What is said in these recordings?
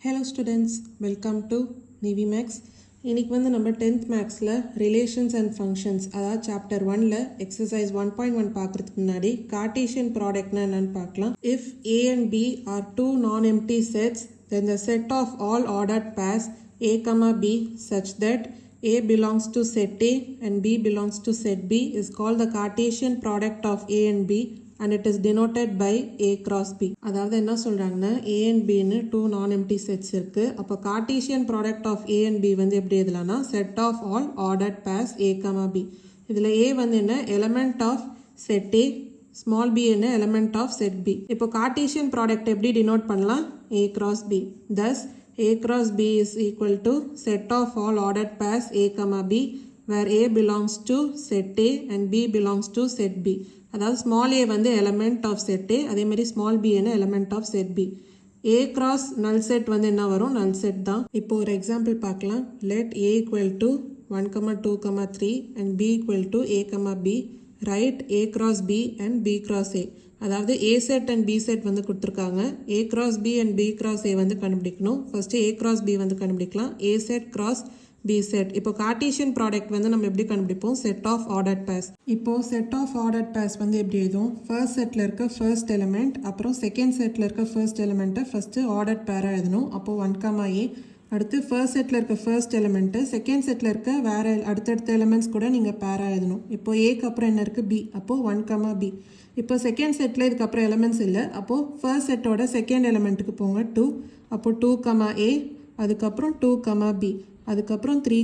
Hello students, welcome to NiveMaths. இன்னைக்கு வந்து நம்ம 10th Mathsல Relations and Functions அதாவது Chapter 1ல Exercise 1.1 பார்க்கறதுக்கு முன்னாடி Cartesian Product என்னன்னு பார்க்கலாம். If A and B are two non-empty sets, then the set of all ordered pairs A, B such that A belongs to set A and B belongs to set B is called the Cartesian product of A and B and it is denoted by A cross B. அதாவது என்ன சொல்றாங்கன்னா A and B னு two non-empty sets இருக்கு. அப்போ Cartesian product of A and B வந்து எப்படி எழுதலாம்னா set of all ordered pairs A, B. இதுல A வந்து என்ன element of set A, small b என்ன element of set B. இப்போ Cartesian product எப்படி denote பண்ணலாம்? A cross B. Thus A cross B is equal to set of all ordered pairs A, B where A belongs to set A and B belongs to set B. அதாவது small a வந்து element of set A, அதே மாதிரி small b என்ன element of set B. A cross null set வந்து என்ன வரும்? null set தான். இப்போ ஒரு எக்ஸாம்பிள் பார்க்கலாம். Let A equal to 1, 2, 3 and B equal to A, B. Write A cross B and B cross A. அதாவது A set and B set வந்து கொடுத்துருக்காங்க. A cross B and B cross A வந்து கண்டுபிடிக்கணும். First A cross B வந்து கண்டுபிடிக்கலாம். A set cross B set. இப்போ Cartesian product வந்து நம்ம எப்படி கண்டுபிடிப்போம்? set of ordered pairs. இப்போ set of ordered pairs வந்து எப்படி எழுதும்? first setல இருக்க first element அப்புறம் second setல இருக்க first element first ordered pair எழுதணும். அப்போ 1, A. அடுத்து first setல இருக்க first element second setல இருக்க வேற அடுத்தடுத்த elements கூட நீங்க pair எழுதணும். இப்போ A க்கு அப்புறம் என்ன இருக்கு? B. அப்போ 1, B. இப்போ second setல இதுக்கு அப்புறம் elements இல்ல. அப்போ first setோட second elementக்கு போங்க 2. அப்போ 2, A. அதுக்கப்புறம் 2, B. அதுக்கப்புறம் 3,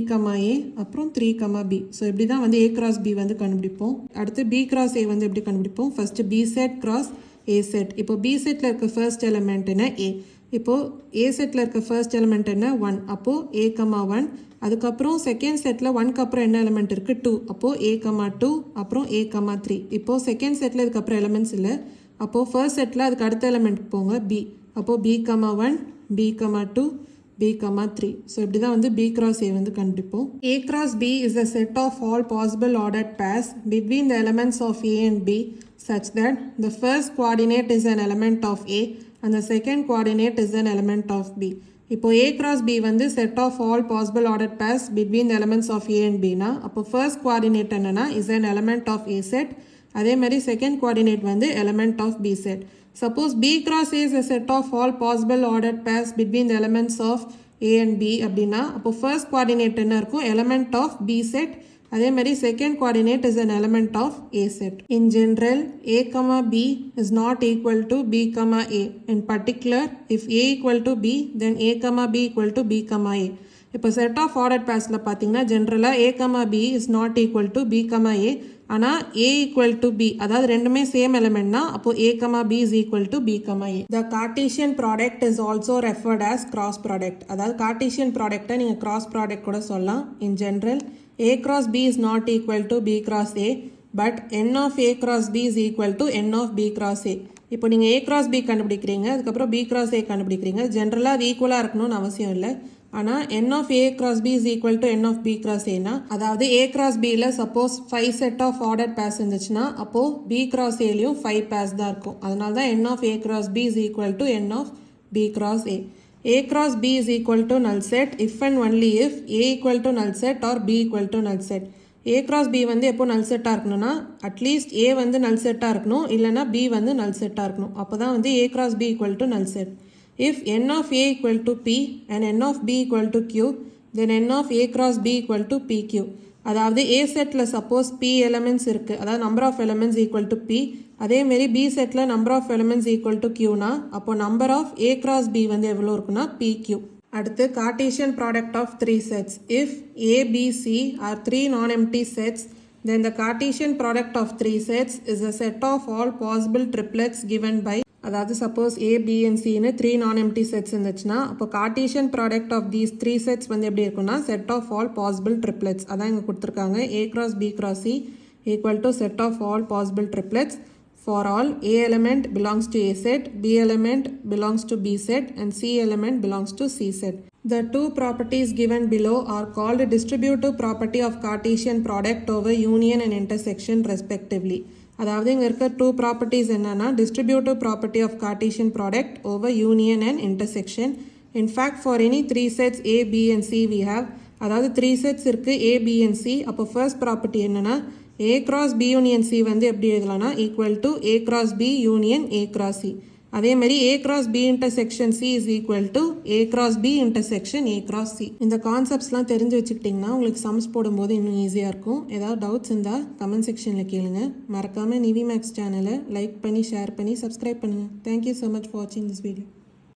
A அப்புறம் 3, B. ஸோ இப்படி தான் வந்து A cross B வந்து கண்டுபிடிப்போம். அடுத்து B cross A வந்து எப்படி கண்டுபிடிப்போம்? First B set cross A set. இப்போ B setல இருக்க ஃபர்ஸ்ட் எலிமெண்ட் என்ன? A. இப்போ A setல இருக்க ஃபர்ஸ்ட் எலிமெண்ட் என்ன? 1. அப்போ A, 1. அதுக்கப்புறம் செகண்ட் செட்டில் 1க்கு அப்புறம் என்ன எலிமெண்ட் இருக்குது? 2. அப்போது A, 2 அப்புறம் A, 3. இப்போது செகண்ட் செட்டில் இதுக்கப்புறம் எலிமெண்ட்ஸ் இல்லை. அப்போது ஃபர்ஸ்ட் செட்டில் அதுக்கு அடுத்த எலிமெண்ட்க்கு போங்க B. அப்போது B, 1, B, 2, B, 3. ஸோ இப்படி தான் வந்து B cross A வந்து கண்டுபிடிப்போம். A cross B is a set of all possible ordered pairs between the elements of A and B such that the first coordinate is an element of A and the second coordinate is an element of B. இப்போ A cross B வந்து set of all possible ordered pairs between the elements of A and B னா அப்போ first coordinate என்னன்னா is an element of A set. அதே மாதிரி second coordinate வந்து element of B set. Suppose B cross A is a set of all possible ordered pairs between the elements of A and B அப்படின்னா அப்போ first coordinate என்ன இருக்கும்? element of B set. அதே மாதிரி second coordinate is an element of A set. In general, A, B is not equal to B, A. In particular, if A equal to B, then A, B equal to B, A. இப்போ set of ordered pairsல பார்த்தீங்கன்னா ஜென்ரலாக A, B is not equal to B, A. ஆனால் A equal to B அதாவது ரெண்டுமே same எலிமெண்ட்னா அப்போ A, B is equal to B, A. The Cartesian product is also referred as cross product. அதாவது Cartesian productை நீங்கள் cross product கூட சொல்லலாம். In general, A cross B is not equal to B cross A, but N of A cross B is equal to N of B cross A. இப்போ நீங்கள் A cross B கண்டுபிடிக்கிறீங்க, அதுக்கப்புறம் B cross A கண்டுபிடிக்கிறீங்க. ஜென்ரலாக அது ஈக்குவலாக இருக்கணும்னு அவசியம் இல்லை. ஆனால் N of A cross B is equal to N of B cross A னா அதாவது A cross Bல suppose 5 set of ordered pairs இருந்துச்சுன்னா அப்போது B cross Aலையும் 5 pairs தான் இருக்கும். அதனால தான் N of A cross B is equal to N of B cross A. A cross B is equal to null set if and only if A equal to null set or B equal to null set. A cross B வந்து எப்போ null setஆ இருக்கணும்னா at least A வந்து null setஆ இருக்கணும், இல்லைனா B வந்து null setஆ இருக்கணும். அப்போ தான் வந்து A cross B equal to null set. If N of A equal to P and N of B equal to Q, then N of A cross B equal to PQ. அதாவது A setல suppose P elements இருக்குது, அதாவது number of elements equal to P. அதேமாரி B setல number of elements equal to Q னா அப்போ number of A cross B வந்து எவ்வளோ இருக்குன்னா PQ. அடுத்து Cartesian product of 3 sets. If A, B, C are 3 non-empty sets, then the Cartesian product of 3 sets is a set of all possible triplets given by அதாவது suppose A, B and C னு 3 non-empty sets இருந்துச்சுன்னா அப்போ Cartesian product of these 3 sets வந்து எப்படி இருக்குன்னா set of all possible triplets. அதான் இங்கே கொடுத்துருக்காங்க A cross B cross C equal to set of all possible triplets for all A element belongs to A set, B element belongs to B set and C element belongs to C set. The two properties given below are called distributive property of Cartesian product over union and intersection respectively. அதாவது இங்கே இருக்க two properties என்னன்னா distributive property of Cartesian product over union and intersection In fact, for any 3 sets A, B and C we have, அதாவது 3 sets இருக்குது A, B and C. அப்போ first property என்னன்னா A cross B union C வந்து எப்படி எழுதலாம்னா equal to A cross B union A cross C. அதே மாதிரி A cross B intersection C is equal to A cross B intersection A cross C. இந்த கான்செப்ட்ஸ்லாம் தெரிஞ்சு வச்சுக்கிட்டிங்கன்னா உங்களுக்கு sums போடும்போது இன்னும் ஈஸியாக இருக்கும். ஏதாவது டவுட்ஸ் இருந்தால் கமெண்ட் செக்ஷனில் கேளுங்க. மறக்காமல் NiveMaths சேனலை லைக் பண்ணி ஷேர் பண்ணி சப்ஸ்கிரைப் பண்ணுங்கள். Thank you so much for watching this video.